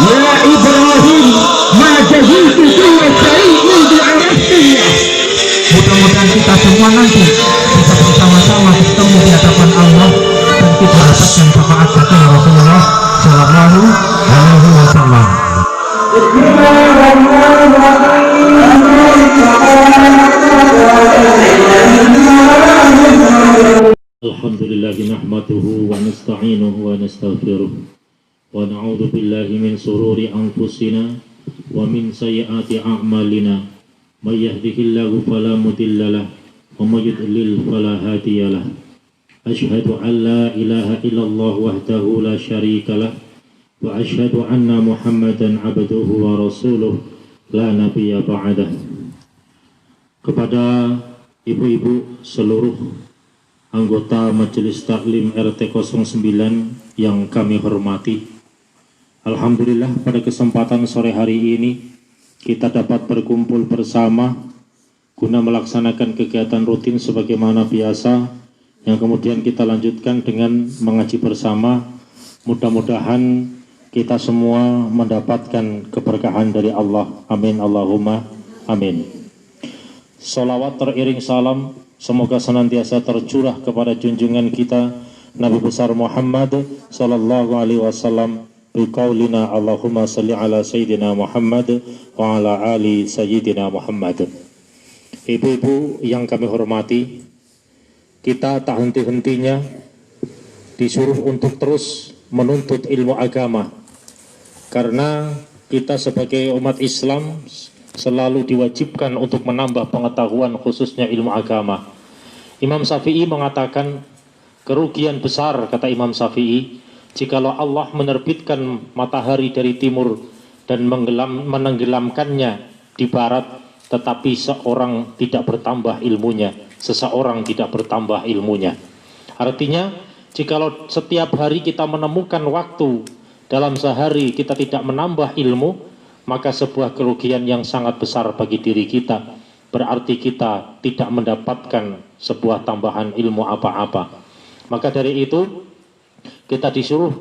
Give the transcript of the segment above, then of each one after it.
Ya Ibrahim, ma jahiltu kulla syai'in bi'araftillah. Mudah-mudahan kita semua nanti bisa bersama-sama bertemu di hadapan Allah dan kita dapatkan syafaat dari Rasulullah Sallallahu Alaihi Wasallam. Alhamdulillah nahmaduhu wa nasta'inuhu wa nastaghfiruh wa na'udzu billahi min sururi anfusina wa min sayyiati a'malina may yahdihillahu fala mudilla lahu wa may yudlil fala hadiya lahu asyhadu an la ilaha illallah wahdahu la syarika lahu wa asyhadu anna Muhammadan abduhu wa rasuluh la nabiyya ba'dah. Kepada ibu-ibu seluruh anggota Majelis Taklim RT 09 yang kami hormati, alhamdulillah pada kesempatan sore hari ini kita dapat berkumpul bersama guna melaksanakan kegiatan rutin sebagaimana biasa yang kemudian kita lanjutkan dengan mengaji bersama. Mudah-mudahan kita semua mendapatkan keberkahan dari Allah. Amin Allahumma amin. Salawat teriring salam semoga senantiasa tercurah kepada junjungan kita Nabi besar Muhammad sallallahu alaihi wasallam biqaulina Allahumma salli ala sayyidina Muhammad wa ala ali sayyidina Muhammad. Ibu-ibu yang kami hormati, kita tak henti-hentinya disuruh untuk terus menuntut ilmu agama karena kita sebagai umat Islam selalu diwajibkan untuk menambah pengetahuan khususnya ilmu agama. Imam Syafi'i mengatakan kerugian besar, kata Imam Syafi'i, jikalau Allah menerbitkan matahari dari timur dan menenggelamkannya di barat, tetapi seorang tidak bertambah ilmunya, seseorang tidak bertambah ilmunya. Artinya, jikalau setiap hari kita menemukan waktu dalam sehari kita tidak menambah ilmu, maka sebuah kerugian yang sangat besar bagi diri kita. Berarti kita tidak mendapatkan sebuah tambahan ilmu apa-apa. Maka dari itu kita disuruh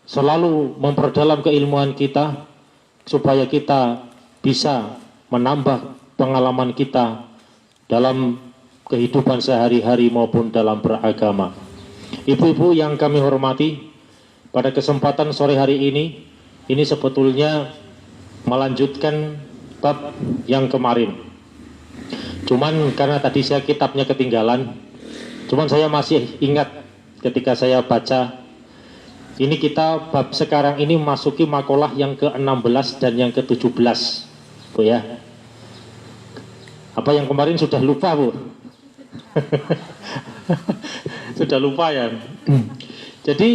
selalu memperdalam keilmuan kita supaya kita bisa menambah pengalaman kita dalam kehidupan sehari-hari maupun dalam beragama. Ibu-ibu yang kami hormati, pada kesempatan sore hari ini sebetulnya melanjutkan bab yang kemarin. Cuman karena tadi saya kitabnya ketinggalan, cuman saya masih ingat ketika saya baca. Ini kita bab sekarang ini masuki makalah yang ke-16 dan yang ke-17, Bu ya. Apa yang kemarin sudah lupa, Bu? Sudah lupa ya. Jadi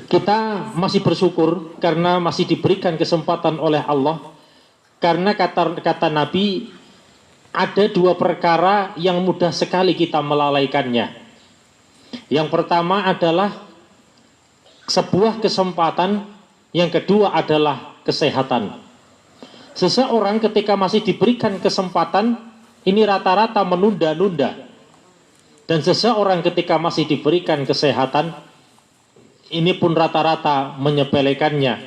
kita masih bersyukur karena masih diberikan kesempatan oleh Allah. Karena kata Nabi, ada dua perkara yang mudah sekali kita melalaikannya. Yang pertama adalah sebuah kesempatan, yang kedua adalah kesehatan. Seseorang ketika masih diberikan kesempatan, ini rata-rata menunda-nunda. Dan seseorang ketika masih diberikan kesehatan, ini pun rata-rata menyepelekannya.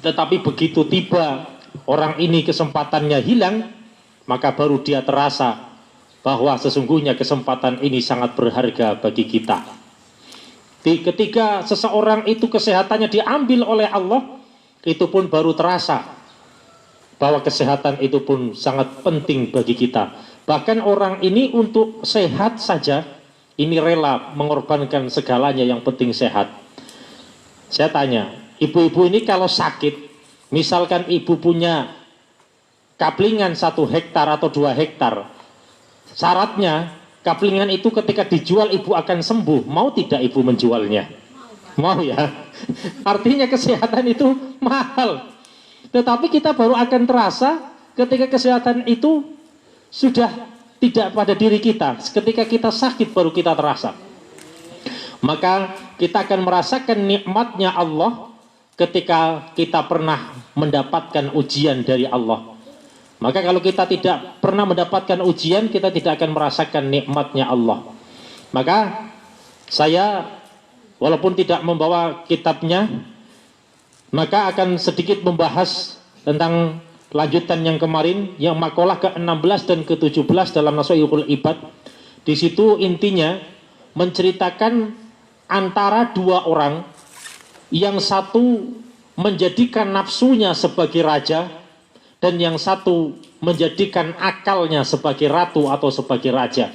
Tetapi begitu tiba orang ini kesempatannya hilang, maka baru dia terasa bahwa sesungguhnya kesempatan ini sangat berharga bagi kita. Ketika seseorang itu kesehatannya diambil oleh Allah, itu pun baru terasa bahwa kesehatan itu pun sangat penting bagi kita. Bahkan orang ini untuk sehat saja, ini rela mengorbankan segalanya, yang penting sehat. Saya tanya, ibu-ibu ini kalau sakit, misalkan ibu punya kaplingan 1 hektar atau 2 hektar, syaratnya kaplingan itu ketika dijual ibu akan sembuh. Mau tidak ibu menjualnya? Mau ya. Artinya kesehatan itu mahal. Tetapi kita baru akan terasa ketika kesehatan itu sudah tidak pada diri kita. Ketika kita sakit baru kita terasa. Maka kita akan merasakan nikmatnya Allah ketika kita pernah mendapatkan ujian dari Allah. Maka kalau kita tidak pernah mendapatkan ujian, kita tidak akan merasakan nikmatnya Allah. Maka saya walaupun tidak membawa kitabnya, Maka akan sedikit membahas tentang lanjutan yang kemarin, yang makalah ke-16 dan ke-17 dalam Nashaiul Ibad. Di situ intinya menceritakan antara dua orang, yang satu menjadikan nafsunya sebagai raja dan yang satu menjadikan akalnya sebagai ratu atau sebagai raja.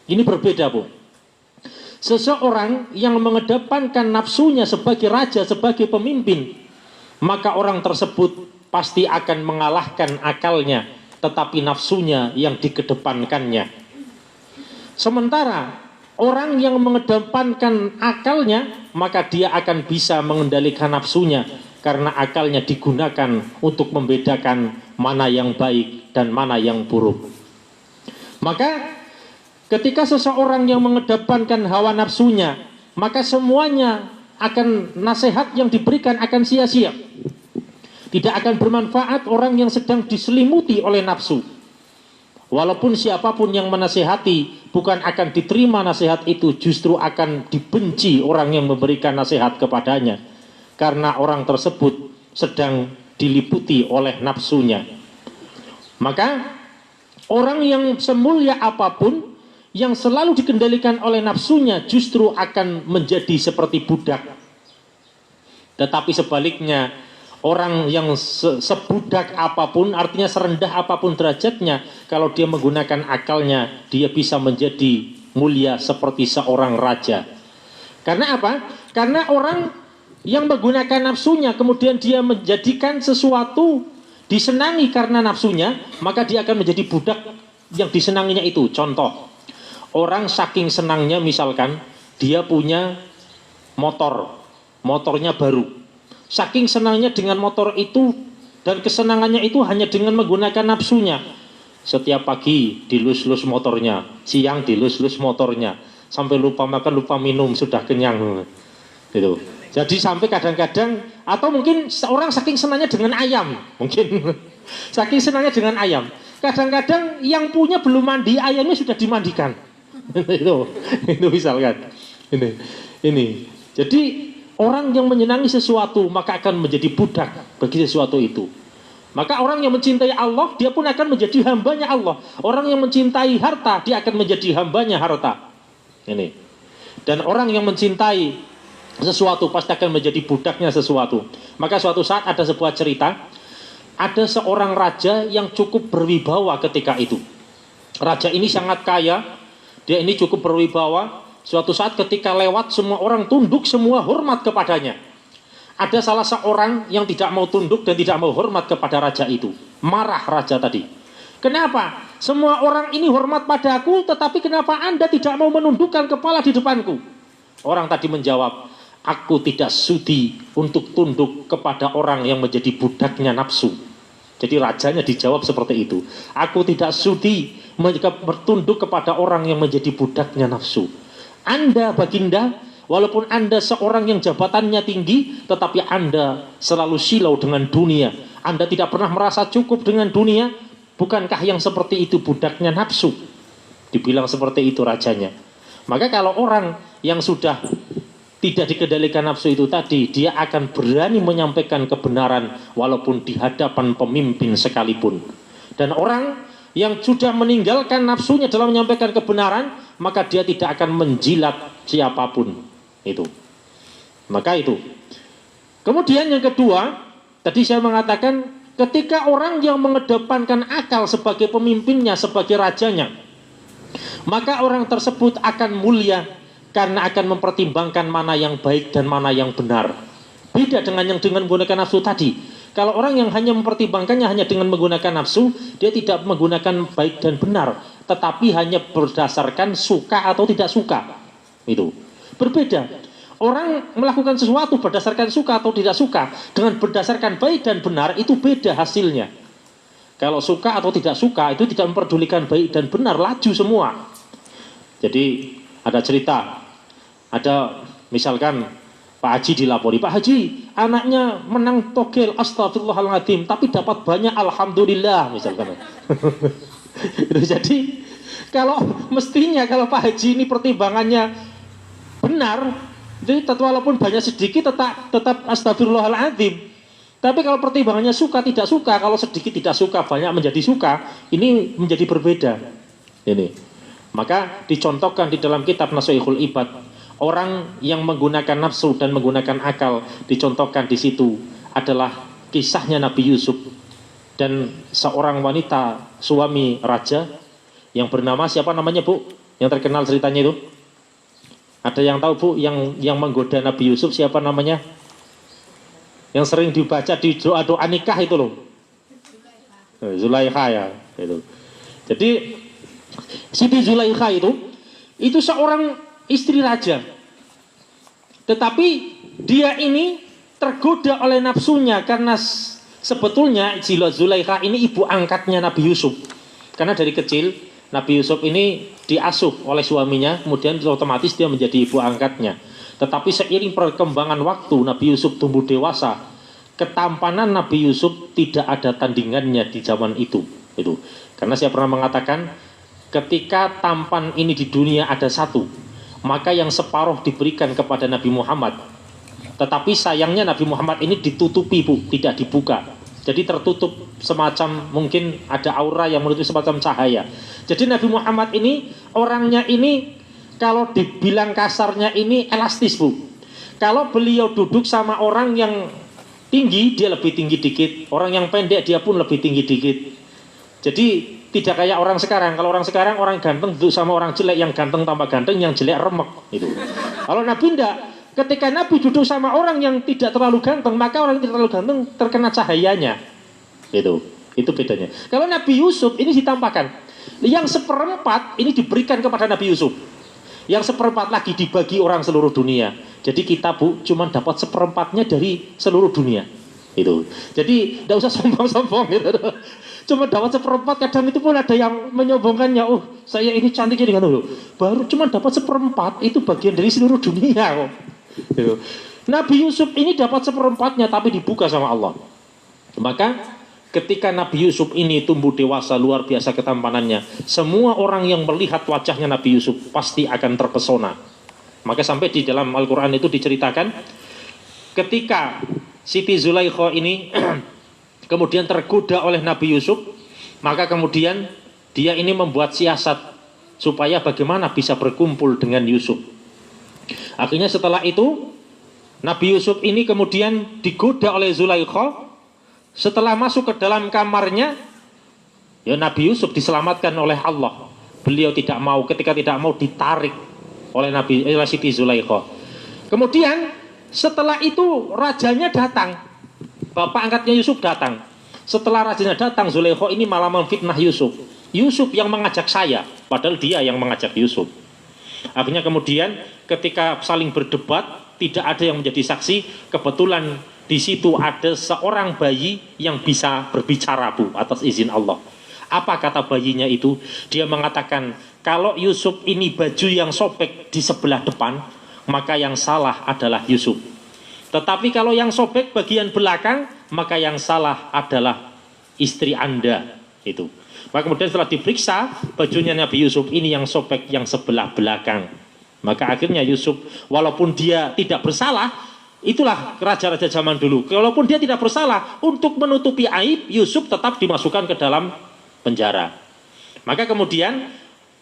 Ini berbeda, Bu. Seseorang yang mengedepankan nafsunya sebagai raja, sebagai pemimpin, maka orang tersebut pasti akan mengalahkan akalnya, tetapi nafsunya yang dikedepankannya. Sementara orang yang mengedepankan akalnya, maka dia akan bisa mengendalikan nafsunya, karena akalnya digunakan untuk membedakan mana yang baik dan mana yang buruk. Maka ketika seseorang yang mengedepankan hawa nafsunya, maka semuanya akan nasihat yang diberikan akan sia-sia. Tidak akan bermanfaat orang yang sedang diselimuti oleh nafsu. Walaupun siapapun yang menasihati, bukan akan diterima nasihat itu, justru akan dibenci orang yang memberikan nasihat kepadanya, karena orang tersebut sedang diliputi oleh nafsunya. Maka orang yang semulia apapun, yang selalu dikendalikan oleh nafsunya, justru akan menjadi seperti budak. Tetapi sebaliknya, orang yang sebudak apapun, artinya serendah apapun derajatnya, kalau dia menggunakan akalnya, dia bisa menjadi mulia seperti seorang raja. Karena apa? Karena orang yang menggunakan nafsunya, kemudian dia menjadikan sesuatu disenangi karena nafsunya, maka dia akan menjadi budak yang disenanginya itu. Contoh, orang saking senangnya, misalkan dia punya motornya baru. Saking senangnya dengan motor itu, dan kesenangannya itu hanya dengan menggunakan nafsunya. Setiap pagi dilus-lus motornya, siang dilus-lus motornya, sampai lupa makan, lupa minum, sudah kenyang. Gitu. Jadi sampai kadang-kadang, atau mungkin orang saking senangnya dengan ayam, mungkin saking senangnya dengan ayam, kadang-kadang yang punya belum mandi, ayamnya sudah dimandikan. itu misalkan. Ini. Jadi orang yang menyenangi sesuatu, maka akan menjadi budak bagi sesuatu itu. Maka orang yang mencintai Allah, dia pun akan menjadi hambanya Allah. Orang yang mencintai harta, dia akan menjadi hambanya harta. Ini. Dan orang yang mencintai sesuatu, pasti akan menjadi budaknya sesuatu. Maka suatu saat ada sebuah cerita, ada seorang raja yang cukup berwibawa ketika itu. Raja ini sangat kaya, dia ini cukup berwibawa. Suatu saat ketika lewat, semua orang tunduk, semua hormat kepadanya. Ada salah seorang yang tidak mau tunduk dan tidak mau hormat kepada raja itu. Marah raja tadi. Kenapa? Semua orang ini hormat padaku, tetapi kenapa Anda tidak mau menundukkan kepala di depanku? Orang tadi menjawab, aku tidak sudi untuk tunduk kepada orang yang menjadi budaknya nafsu. Jadi rajanya dijawab seperti itu. Aku tidak sudi bertunduk kepada orang yang menjadi budaknya nafsu. Anda baginda, walaupun Anda seorang yang jabatannya tinggi, tetapi Anda selalu silau dengan dunia. Anda tidak pernah merasa cukup dengan dunia. Bukankah yang seperti itu budaknya nafsu? Dibilang seperti itu rajanya. Maka kalau orang yang sudah tidak dikendalikan nafsu itu tadi, dia akan berani menyampaikan kebenaran walaupun di hadapan pemimpin sekalipun. Dan orang yang sudah meninggalkan nafsunya dalam menyampaikan kebenaran, maka dia tidak akan menjilat siapapun. Itu. Maka itu. Kemudian yang kedua, tadi saya mengatakan, ketika orang yang mengedepankan akal sebagai pemimpinnya, sebagai rajanya, maka orang tersebut akan mulia karena akan mempertimbangkan mana yang baik dan mana yang benar. Beda dengan yang dengan menggunakan nafsu tadi. Kalau orang yang hanya mempertimbangkannya hanya dengan menggunakan nafsu, dia tidak menggunakan baik dan benar, tetapi hanya berdasarkan suka atau tidak suka. Itu berbeda. Orang melakukan sesuatu berdasarkan suka atau tidak suka, dengan berdasarkan baik dan benar, itu beda hasilnya. Kalau suka atau tidak suka, itu tidak memperdulikan baik dan benar, laju semua. Jadi ada cerita, ada misalkan Pak Haji dilapori, Pak Haji anaknya menang togel, astagfirullahaladzim, tapi dapat banyak, alhamdulillah, misalkan. Jadi kalau mestinya kalau Pak Haji ini pertimbangannya benar, Jadi walaupun banyak sedikit tetap astagfirullahaladzim. Tapi kalau pertimbangannya suka tidak suka, kalau sedikit tidak suka, banyak menjadi suka, ini menjadi berbeda. Ini. Maka dicontohkan di dalam kitab Nasihatul Ibad, orang yang menggunakan nafsu dan menggunakan akal, dicontohkan di situ adalah kisahnya Nabi Yusuf dan seorang wanita suami raja yang bernama siapa namanya Bu? Yang terkenal ceritanya itu? Ada yang tahu Bu yang menggoda Nabi Yusuf siapa namanya? Yang sering dibaca di doa-doa nikah itu loh. Zulaikha ya itu. Jadi Siti Zulaikha itu seorang istri raja. Tetapi dia ini tergoda oleh nafsunya karena sebetulnya Zulaikha ini ibu angkatnya Nabi Yusuf. Karena dari kecil Nabi Yusuf ini diasuh oleh suaminya, kemudian otomatis dia menjadi ibu angkatnya. Tetapi seiring perkembangan waktu Nabi Yusuf tumbuh dewasa, ketampanan Nabi Yusuf tidak ada tandingannya di zaman itu. Karena saya pernah mengatakan, ketika tampan ini di dunia ada satu, maka yang separuh diberikan kepada Nabi Muhammad. Tetapi sayangnya Nabi Muhammad ini ditutupi Bu, tidak dibuka. Jadi tertutup semacam, mungkin ada aura yang menutupi semacam cahaya. Jadi Nabi Muhammad ini orangnya ini kalau dibilang kasarnya ini elastis Bu. Kalau beliau duduk sama orang yang tinggi, dia lebih tinggi dikit. Orang yang pendek, dia pun lebih tinggi dikit. Jadi tidak kayak orang sekarang. Kalau orang sekarang, orang ganteng duduk sama orang jelek, yang ganteng tambah ganteng, yang jelek remek. Kalau Nabi tidak. Ketika Nabi duduk sama orang yang tidak terlalu ganteng, maka orang yang tidak terlalu ganteng terkena cahayanya. Itu bedanya. Kalau Nabi Yusuf ini ditampakkan. Yang seperempat ini diberikan kepada Nabi Yusuf. Yang seperempat lagi dibagi orang seluruh dunia. Jadi kita Bu cuma dapat seperempatnya dari seluruh dunia. Jadi tidak usah sombong-sombong gitu. Cuma dapat seperempat, kadang itu pun ada yang menyombongkannya. Oh saya ini cantiknya dengan dulu. Baru cuma dapat seperempat, itu bagian dari seluruh dunia kok. Nabi Yusuf ini dapat seperempatnya tapi dibuka sama Allah. Maka ketika Nabi Yusuf ini tumbuh dewasa luar biasa ketampanannya, semua orang yang melihat wajahnya Nabi Yusuf pasti akan terpesona. Maka sampai di dalam Al-Quran itu diceritakan ketika Siti Zulaikha ini kemudian tergoda oleh Nabi Yusuf, maka kemudian dia ini membuat siasat supaya bagaimana bisa berkumpul dengan Yusuf. Akhirnya setelah itu Nabi Yusuf ini kemudian digoda oleh Zulaikha. Setelah masuk ke dalam kamarnya, ya Nabi Yusuf diselamatkan oleh Allah. Beliau tidak mau, ketika tidak mau ditarik oleh Siti Zulaikha. Kemudian setelah itu rajanya datang. Bapak angkatnya Yusuf datang. Setelah rajanya datang, Zulaikha ini malah memfitnah Yusuf. Yusuf yang mengajak saya, padahal dia yang mengajak Yusuf. Akhirnya kemudian ketika saling berdebat, tidak ada yang menjadi saksi. Kebetulan di situ ada seorang bayi yang bisa berbicara Bu, atas izin Allah. Apa kata bayinya itu? Dia mengatakan, kalau Yusuf ini baju yang sobek di sebelah depan, maka yang salah adalah Yusuf. Tetapi kalau yang sobek bagian belakang, maka yang salah adalah istri Anda. Maka kemudian setelah diperiksa, bajunya Nabi Yusuf ini yang sobek yang sebelah belakang. Maka akhirnya Yusuf, walaupun dia tidak bersalah, itulah raja-raja zaman dulu. Walaupun dia tidak bersalah, untuk menutupi aib, Yusuf tetap dimasukkan ke dalam penjara. Maka kemudian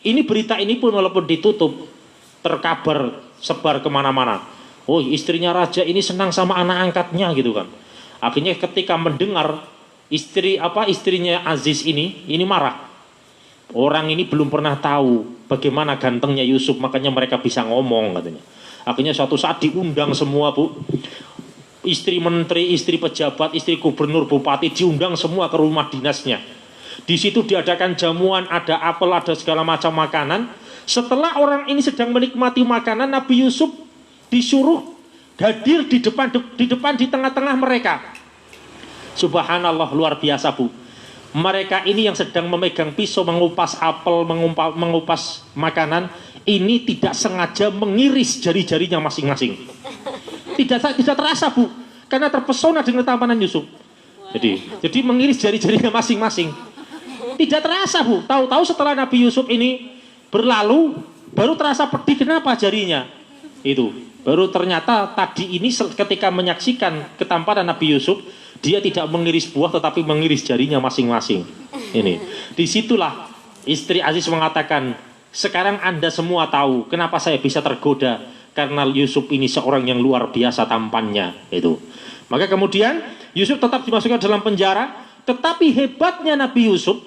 ini berita ini pun walaupun ditutup, terkabar, sebar kemana-mana. Oh, istrinya raja ini senang sama anak angkatnya gitu kan. Akhirnya ketika mendengar istrinya Aziz ini marah. Orang ini belum pernah tahu bagaimana gantengnya Yusuf, makanya mereka bisa ngomong katanya. Akhirnya suatu saat diundang semua Bu. Istri menteri, istri pejabat, istri gubernur, bupati diundang semua ke rumah dinasnya. Di situ diadakan jamuan, ada apel, ada segala macam makanan. Setelah orang ini sedang menikmati makanan, Nabi Yusuf disuruh hadir di depan di tengah-tengah mereka. Subhanallah, luar biasa Bu. Mereka ini yang sedang memegang pisau mengupas apel, mengupas makanan, ini tidak sengaja mengiris jari-jarinya masing-masing. Tidak terasa Bu, karena terpesona dengan tampanan Yusuf. Jadi mengiris jari-jarinya masing-masing. Tidak terasa Bu. Tahu-tahu setelah Nabi Yusuf ini berlalu, baru terasa pedih. Kenapa jarinya? Itu baru ternyata tadi ini ketika menyaksikan ketampanan Nabi Yusuf, dia tidak mengiris buah tetapi mengiris jarinya masing-masing. Ini disitulah istri Aziz mengatakan, sekarang Anda semua tahu kenapa saya bisa tergoda, karena Yusuf ini seorang yang luar biasa tampannya. Itu maka kemudian Yusuf tetap dimasukkan dalam penjara. Tetapi hebatnya Nabi Yusuf,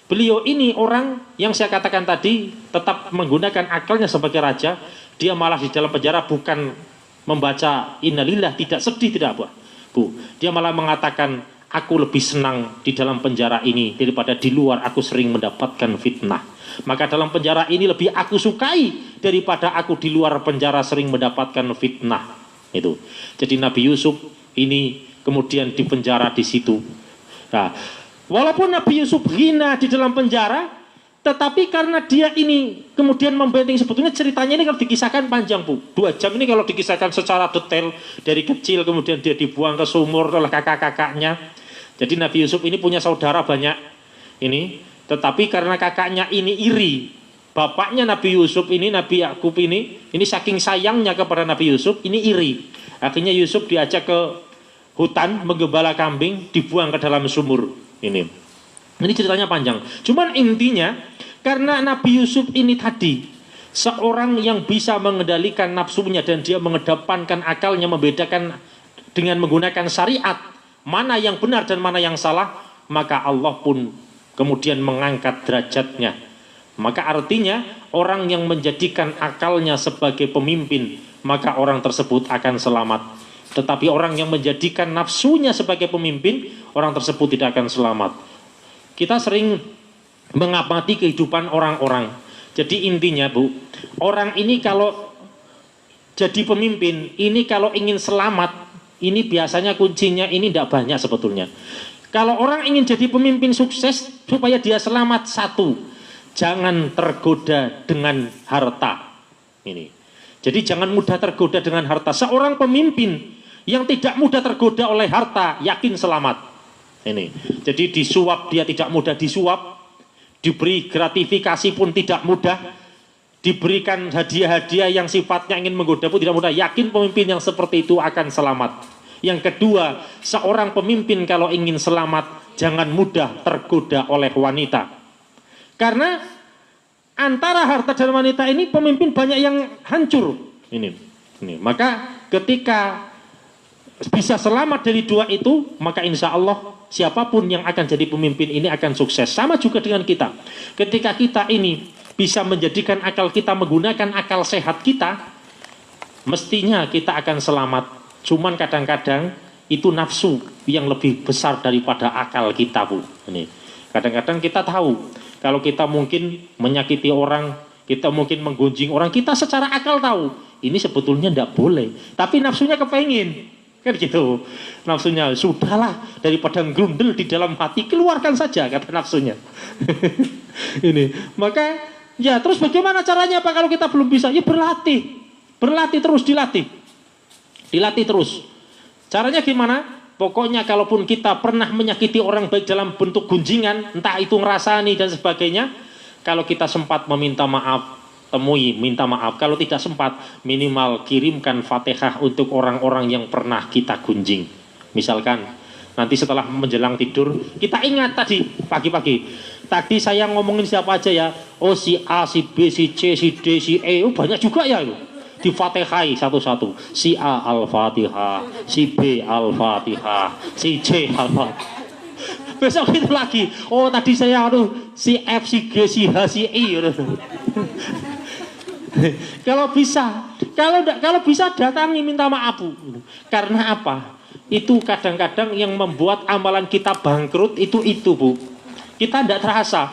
beliau ini orang yang saya katakan tadi tetap menggunakan akalnya sebagai raja. Dia malah di dalam penjara bukan membaca innalillah, tidak sedih, tidak apa, Bu. Dia malah mengatakan, aku lebih senang di dalam penjara ini daripada di luar aku sering mendapatkan fitnah. Maka dalam penjara ini lebih aku sukai daripada aku di luar penjara sering mendapatkan fitnah. Itu. Jadi Nabi Yusuf ini kemudian dipenjara di situ. Nah, walaupun Nabi Yusuf hina di dalam penjara, tetapi karena dia ini kemudian membentengi, sebetulnya ceritanya ini kalau dikisahkan panjang, Bu. 2 jam ini kalau dikisahkan secara detail, dari kecil kemudian dia dibuang ke sumur oleh kakak-kakaknya. Jadi Nabi Yusuf ini punya saudara banyak ini, tetapi karena kakaknya ini iri, bapaknya Nabi Yusuf ini, Nabi Yakub ini saking sayangnya kepada Nabi Yusuf, ini iri. Akhirnya Yusuf diajak ke hutan menggembala kambing, dibuang ke dalam sumur. Ini ceritanya panjang. Cuman intinya, karena Nabi Yusuf ini tadi seorang yang bisa mengendalikan nafsunya dan dia mengedepankan akalnya, membedakan dengan menggunakan syariat mana yang benar dan mana yang salah, maka Allah pun kemudian mengangkat derajatnya. Maka artinya orang yang menjadikan akalnya sebagai pemimpin, maka orang tersebut akan selamat. Tetapi orang yang menjadikan nafsunya sebagai pemimpin, orang tersebut tidak akan selamat. Kita sering mengamati kehidupan orang-orang. Jadi intinya, Bu, orang ini kalau jadi pemimpin, ini kalau ingin selamat, ini biasanya kuncinya ini tidak banyak sebetulnya. Kalau orang ingin jadi pemimpin sukses supaya dia selamat, satu, jangan tergoda dengan harta. Ini. Jadi jangan mudah tergoda dengan harta. Seorang pemimpin yang tidak mudah tergoda oleh harta, yakin selamat. Ini. Jadi disuap dia tidak mudah disuap, diberi gratifikasi pun tidak mudah, diberikan hadiah-hadiah yang sifatnya ingin menggoda pun tidak mudah. Yakin pemimpin yang seperti itu akan selamat. Yang kedua, seorang pemimpin kalau ingin selamat, jangan mudah tergoda oleh wanita. Karena antara harta dan wanita ini pemimpin banyak yang hancur. Ini. Maka ketika bisa selamat dari dua itu, maka insya Allah siapapun yang akan jadi pemimpin ini akan sukses. Sama juga dengan kita. Ketika kita ini bisa menjadikan akal kita, menggunakan akal sehat kita, mestinya kita akan selamat. Cuman kadang-kadang itu nafsu yang lebih besar daripada akal kita, Bu. Ini. Kadang-kadang kita tahu kalau kita mungkin menyakiti orang, kita mungkin menggunjing orang, kita secara akal tahu ini sebetulnya tidak boleh, tapi nafsunya kepengin. Kan gitu, nafsunya, sudahlah daripada grundel di dalam hati, keluarkan saja, kata nafsunya. Ini, maka ya terus bagaimana caranya Pak kalau kita belum bisa? Ya berlatih terus, dilatih terus. Caranya gimana? Pokoknya kalaupun kita pernah menyakiti orang baik dalam bentuk gunjingan, entah itu ngerasani dan sebagainya, kalau kita sempat meminta maaf, temui, minta maaf. Kalau tidak sempat, minimal kirimkan Fatihah untuk orang-orang yang pernah kita gunjing. Misalkan nanti setelah menjelang tidur, kita ingat tadi pagi-pagi, tadi saya ngomongin siapa aja ya? Oh, si A, si B, si C, si D, si E. Oh, banyak juga ya itu. Di Fatihai satu-satu. Si A Al-Fatihah, si B Al-Fatihah, si C Al-Fatihah. Besok itu lagi. Oh, tadi saya si F, si G, si H, si I. Kalau bisa datangi minta maaf, Bu. Karena apa? Itu kadang-kadang yang membuat amalan kita bangkrut itu Bu. Kita tidak terasa.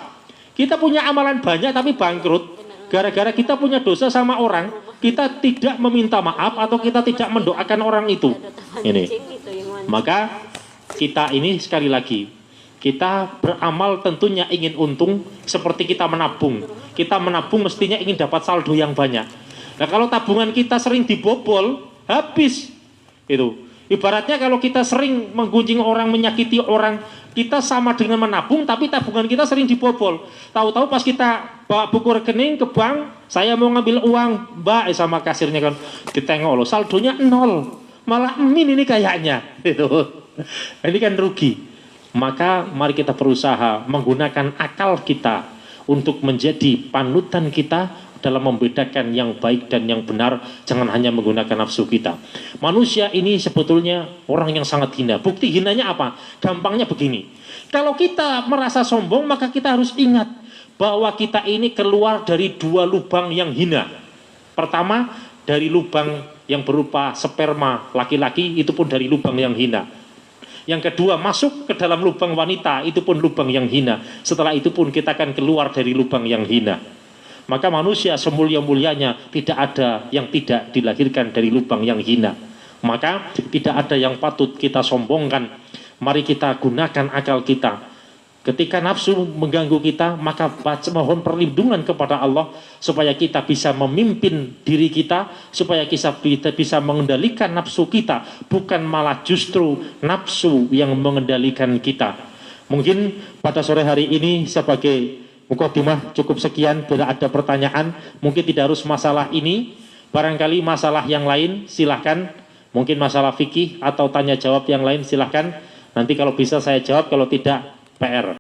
Kita punya amalan banyak tapi bangkrut gara-gara kita punya dosa sama orang, kita tidak meminta maaf atau kita tidak mendoakan orang itu. Ini. Maka kita ini sekali lagi, kita beramal tentunya ingin untung seperti kita menabung. Kita menabung mestinya ingin dapat saldo yang banyak. Nah, kalau tabungan kita sering dibobol, habis. Itu. Ibaratnya kalau kita sering menggunjing orang, menyakiti orang, Kita sama dengan menabung, tapi tabungan kita sering dibobol. Tahu-tahu pas kita bawa buku rekening ke bank, saya mau ngambil uang, Mbak, sama kasirnya kan, ditengok loh, saldonya 0. Malah ini kayaknya. Ini kan rugi. Maka mari kita berusaha menggunakan akal kita untuk menjadi panutan kita dalam membedakan yang baik dan yang benar. Jangan hanya menggunakan nafsu kita. Manusia ini sebetulnya orang yang sangat hina. Bukti hinanya apa? Gampangnya begini, kalau kita merasa sombong, maka kita harus ingat bahwa kita ini keluar dari 2 lubang yang hina. Pertama, dari lubang yang berupa sperma laki-laki, itu pun dari lubang yang hina. Yang kedua, masuk ke dalam lubang wanita, itu pun lubang yang hina. Setelah itu pun kita akan keluar dari lubang yang hina. Maka manusia semulia-mulianya tidak ada yang tidak dilahirkan dari lubang yang hina. Maka tidak ada yang patut kita sombongkan. Mari kita gunakan akal kita. Ketika nafsu mengganggu kita, maka mohon perlindungan kepada Allah supaya kita bisa memimpin diri kita, supaya kita bisa mengendalikan nafsu kita, bukan malah justru nafsu yang mengendalikan kita. Mungkin pada sore hari ini sebagai mukadimah cukup sekian. Bila ada pertanyaan, mungkin tidak harus masalah ini, barangkali masalah yang lain silahkan. Mungkin masalah fikih atau tanya jawab yang lain silahkan. Nanti kalau bisa saya jawab, kalau tidak PR.